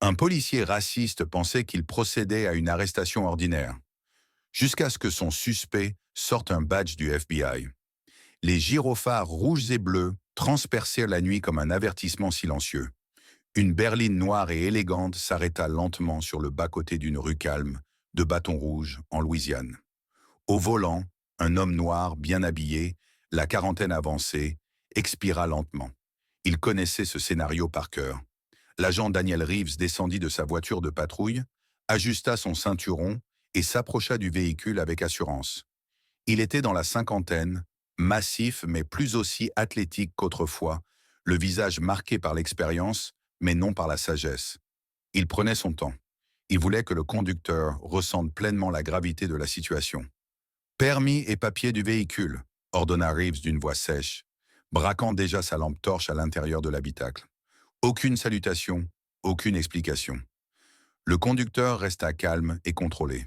Un policier raciste pensait qu'il procédait à une arrestation ordinaire, jusqu'à ce que son suspect sorte un badge du FBI. Les gyrophares rouges et bleus transpercèrent la nuit comme un avertissement silencieux. Une berline noire et élégante s'arrêta lentement sur le bas-côté d'une rue calme de Bâton Rouge, en Louisiane. Au volant, un homme noir, bien habillé, la quarantaine avancée, expira lentement. Il connaissait ce scénario par cœur. L'agent Daniel Reeves descendit de sa voiture de patrouille, ajusta son ceinturon et s'approcha du véhicule avec assurance. Il était dans la cinquantaine, massif mais plus aussi athlétique qu'autrefois, le visage marqué par l'expérience, mais non par la sagesse. Il prenait son temps. Il voulait que le conducteur ressente pleinement la gravité de la situation. Permis et papier du véhicule, ordonna Reeves d'une voix sèche, braquant déjà sa lampe torche à l'intérieur de l'habitacle. Aucune salutation, aucune explication. Le conducteur resta calme et contrôlé.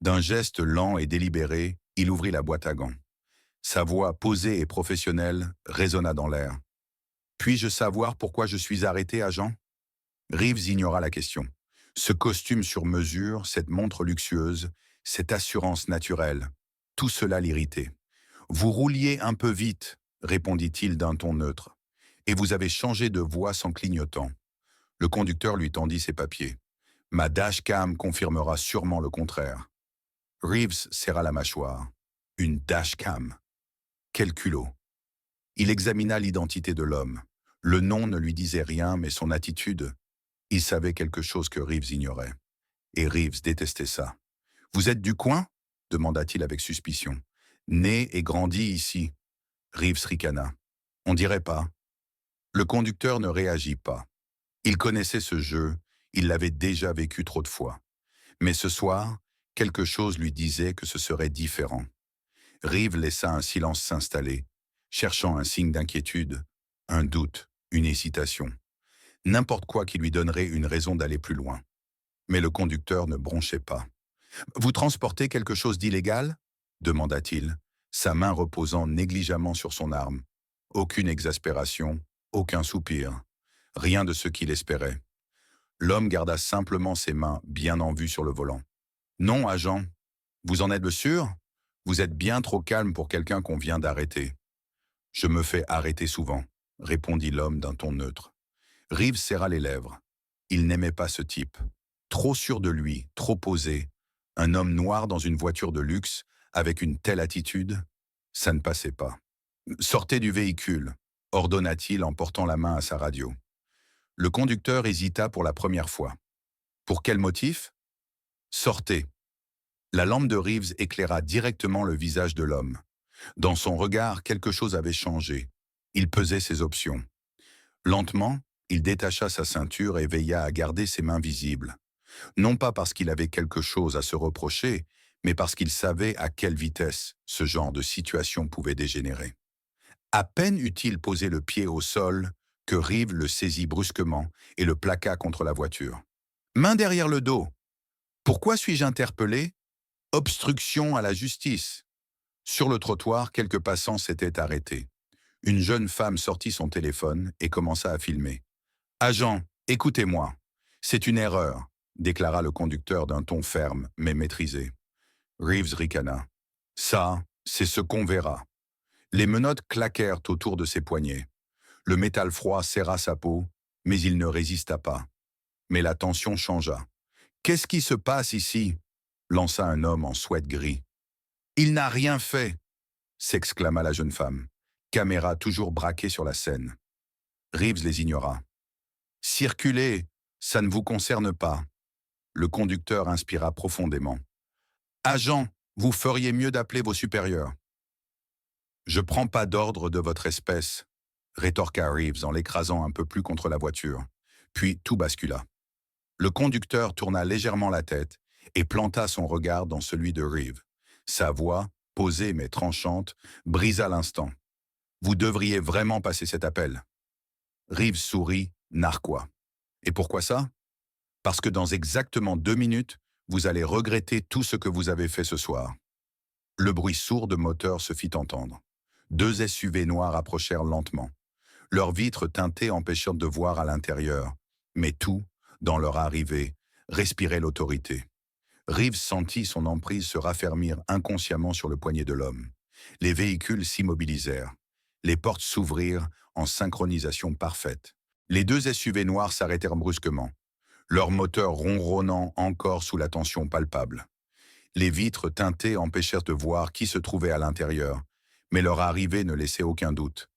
D'un geste lent et délibéré, il ouvrit la boîte à gants. Sa voix posée et professionnelle résonna dans l'air. « Puis-je savoir pourquoi je suis arrêté, agent ?» Reeves ignora la question. Ce costume sur mesure, cette montre luxueuse, cette assurance naturelle, tout cela l'irritait. « Vous rouliez un peu vite, » répondit-il d'un ton neutre, « et vous avez changé de voie sans clignotant. » Le conducteur lui tendit ses papiers. « Ma dashcam confirmera sûrement le contraire. » Reeves serra la mâchoire. Une dashcam. Quel culot. Il examina l'identité de l'homme. Le nom ne lui disait rien, mais son attitude, il savait quelque chose que Reeves ignorait. Et Reeves détestait ça. « Vous êtes du coin ?» demanda-t-il avec suspicion. « Né et grandi ici. » Reeves ricana. « On dirait pas. » Le conducteur ne réagit pas. Il connaissait ce jeu, il l'avait déjà vécu trop de fois. Mais ce soir, quelque chose lui disait que ce serait différent. Reeves laissa un silence s'installer, cherchant un signe d'inquiétude, un doute, une hésitation. N'importe quoi qui lui donnerait une raison d'aller plus loin. Mais le conducteur ne bronchait pas. « Vous transportez quelque chose d'illégal ?» demanda-t-il, sa main reposant négligemment sur son arme. Aucune exaspération, aucun soupir, rien de ce qu'il espérait. L'homme garda simplement ses mains bien en vue sur le volant. « Non, agent. Vous en êtes sûr? Vous êtes bien trop calme pour quelqu'un qu'on vient d'arrêter. » « Je me fais arrêter souvent, » répondit l'homme d'un ton neutre. Reeves serra les lèvres. Il n'aimait pas ce type. Trop sûr de lui, trop posé. Un homme noir dans une voiture de luxe, avec une telle attitude, ça ne passait pas. « Sortez du véhicule », ordonna-t-il en portant la main à sa radio. Le conducteur hésita pour la première fois. « Pour quel motif ?»« Sortez ». La lampe de Reeves éclaira directement le visage de l'homme. Dans son regard, quelque chose avait changé. Il pesait ses options. Lentement, il détacha sa ceinture et veilla à garder ses mains visibles. Non pas parce qu'il avait quelque chose à se reprocher, mais parce qu'il savait à quelle vitesse ce genre de situation pouvait dégénérer. À peine eut-il posé le pied au sol que Reeves le saisit brusquement et le plaqua contre la voiture. Main derrière le dos. Pourquoi suis-je interpellé? Obstruction à la justice. Sur le trottoir, quelques passants s'étaient arrêtés. Une jeune femme sortit son téléphone et commença à filmer. « Agent, écoutez-moi. C'est une erreur, » déclara le conducteur d'un ton ferme mais maîtrisé. Reeves ricana. « Ça, c'est ce qu'on verra. » Les menottes claquèrent autour de ses poignets. Le métal froid serra sa peau, mais il ne résista pas. Mais la tension changea. « Qu'est-ce qui se passe ici ?» lança un homme en sweat gris. « Il n'a rien fait !» s'exclama la jeune femme, caméra toujours braquée sur la scène. Reeves les ignora. « Circulez, ça ne vous concerne pas. » Le conducteur inspira profondément. « Agent, vous feriez mieux d'appeler vos supérieurs. »« Je prends pas d'ordre de votre espèce, » rétorqua Reeves en l'écrasant un peu plus contre la voiture. Puis tout bascula. Le conducteur tourna légèrement la tête et planta son regard dans celui de Reeves. Sa voix, posée mais tranchante, brisa l'instant. « Vous devriez vraiment passer cet appel. » Reeves sourit, narquois. « Et pourquoi ça? Parce que dans exactement 2 minutes, vous allez regretter tout ce que vous avez fait ce soir. » Le bruit sourd de moteur se fit entendre. 2 SUV noirs approchèrent lentement. Leurs vitres teintées empêchèrent de voir à l'intérieur. Mais tout, dans leur arrivée, respiraient l'autorité. Reeves sentit son emprise se raffermir inconsciemment sur le poignet de l'homme. Les véhicules s'immobilisèrent. Les portes s'ouvrirent en synchronisation parfaite. Les deux SUV noirs s'arrêtèrent brusquement, leurs moteurs ronronnant encore sous la tension palpable. Les vitres teintées empêchèrent de voir qui se trouvait à l'intérieur, mais leur arrivée ne laissait aucun doute.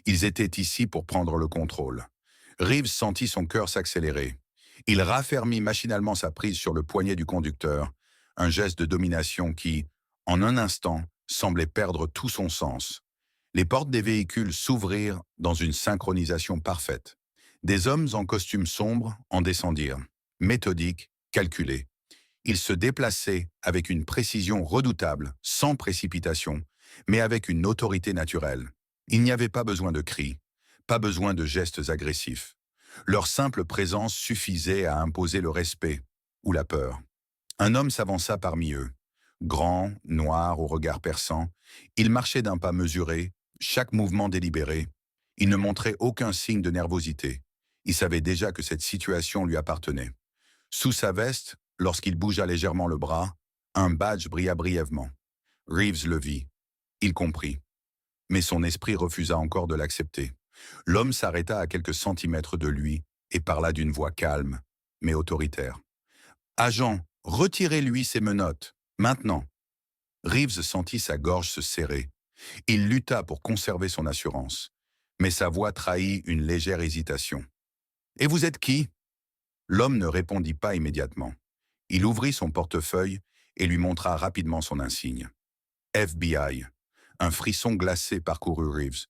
Ils étaient ici pour prendre le contrôle. Reeves sentit son cœur s'accélérer. Il raffermit machinalement sa prise sur le poignet du conducteur, un geste de domination qui, en un instant, semblait perdre tout son sens. Les portes des véhicules s'ouvrirent dans une synchronisation parfaite. Des hommes en costume sombre en descendirent, méthodiques, calculés. Ils se déplaçaient avec une précision redoutable, sans précipitation, mais avec une autorité naturelle. Il n'y avait pas besoin de cris, pas besoin de gestes agressifs. Leur simple présence suffisait à imposer le respect ou la peur. Un homme s'avança parmi eux. Grand, noir, au regard perçant, il marchait d'un pas mesuré, chaque mouvement délibéré. Il ne montrait aucun signe de nervosité. Il savait déjà que cette situation lui appartenait. Sous sa veste, lorsqu'il bougea légèrement le bras, un badge brilla brièvement. Reeves le vit. Il comprit. Mais son esprit refusa encore de l'accepter. L'homme s'arrêta à quelques centimètres de lui et parla d'une voix calme, mais autoritaire. « Agent, retirez-lui ses menottes, maintenant !» Reeves sentit sa gorge se serrer. Il lutta pour conserver son assurance, mais sa voix trahit une légère hésitation. « Et vous êtes qui ?» L'homme ne répondit pas immédiatement. Il ouvrit son portefeuille et lui montra rapidement son insigne. FBI. Un frisson glacé parcourut Reeves.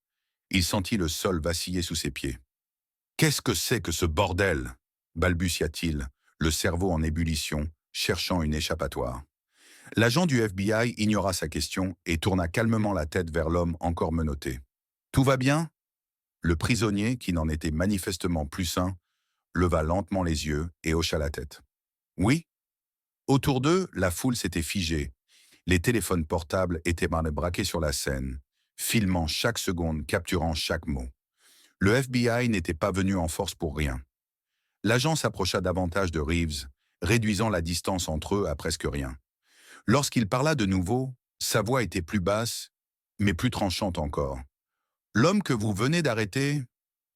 Il sentit le sol vaciller sous ses pieds. « Qu'est-ce que c'est que ce bordel ?» balbutia-t-il, le cerveau en ébullition, cherchant une échappatoire. L'agent du FBI ignora sa question et tourna calmement la tête vers l'homme encore menotté. « Tout va bien ?» Le prisonnier, qui n'en était manifestement plus sain, leva lentement les yeux et hocha la tête. « Oui ?» Autour d'eux, la foule s'était figée. Les téléphones portables étaient braqués sur la scène, filmant chaque seconde, capturant chaque mot. Le FBI n'était pas venu en force pour rien. L'agent s'approcha davantage de Reeves, réduisant la distance entre eux à presque rien. Lorsqu'il parla de nouveau, sa voix était plus basse, mais plus tranchante encore. « L'homme que vous venez d'arrêter,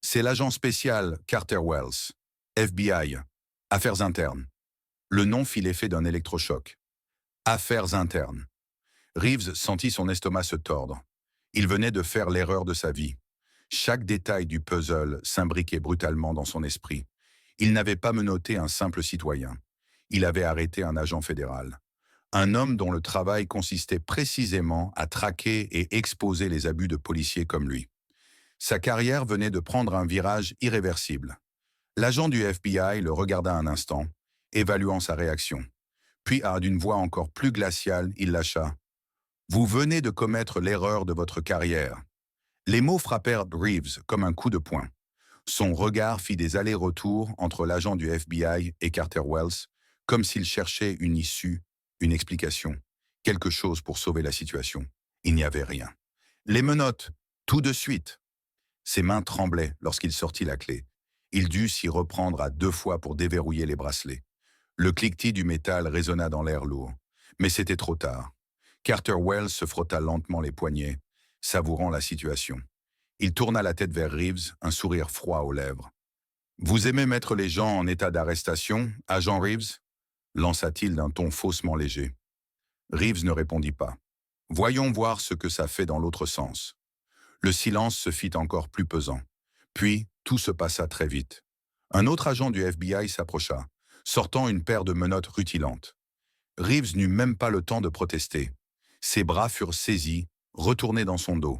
c'est l'agent spécial Carter Wells, FBI, Affaires internes. » Le nom fit l'effet d'un électrochoc. Affaires internes. Reeves sentit son estomac se tordre. Il venait de faire l'erreur de sa vie. Chaque détail du puzzle s'imbriquait brutalement dans son esprit. Il n'avait pas menotté un simple citoyen. Il avait arrêté un agent fédéral. Un homme dont le travail consistait précisément à traquer et exposer les abus de policiers comme lui. Sa carrière venait de prendre un virage irréversible. L'agent du FBI le regarda un instant, évaluant sa réaction. Puis, d'une voix encore plus glaciale, il lâcha. « Vous venez de commettre l'erreur de votre carrière. » Les mots frappèrent Reeves comme un coup de poing. Son regard fit des allers-retours entre l'agent du FBI et Carter Wells, comme s'il cherchait une issue, une explication, quelque chose pour sauver la situation. Il n'y avait rien. « Les menottes, tout de suite !» Ses mains tremblaient lorsqu'il sortit la clé. Il dut s'y reprendre à 2 fois pour déverrouiller les bracelets. Le cliquetis du métal résonna dans l'air lourd. Mais c'était trop tard. Carter Wells se frotta lentement les poignets, savourant la situation. Il tourna la tête vers Reeves, un sourire froid aux lèvres. « Vous aimez mettre les gens en état d'arrestation, agent Reeves ?» lança-t-il d'un ton faussement léger. Reeves ne répondit pas. « Voyons voir ce que ça fait dans l'autre sens. » Le silence se fit encore plus pesant. Puis, tout se passa très vite. Un autre agent du FBI s'approcha, sortant une paire de menottes rutilantes. Reeves n'eut même pas le temps de protester. Ses bras furent saisis, retournés dans son dos.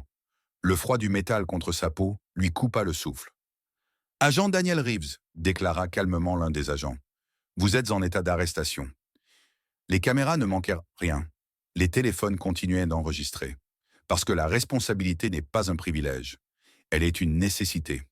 Le froid du métal contre sa peau lui coupa le souffle. « Agent Daniel Reeves », déclara calmement l'un des agents. « Vous êtes en état d'arrestation. » Les caméras ne manquèrent rien. Les téléphones continuaient d'enregistrer. Parce que la responsabilité n'est pas un privilège. Elle est une nécessité.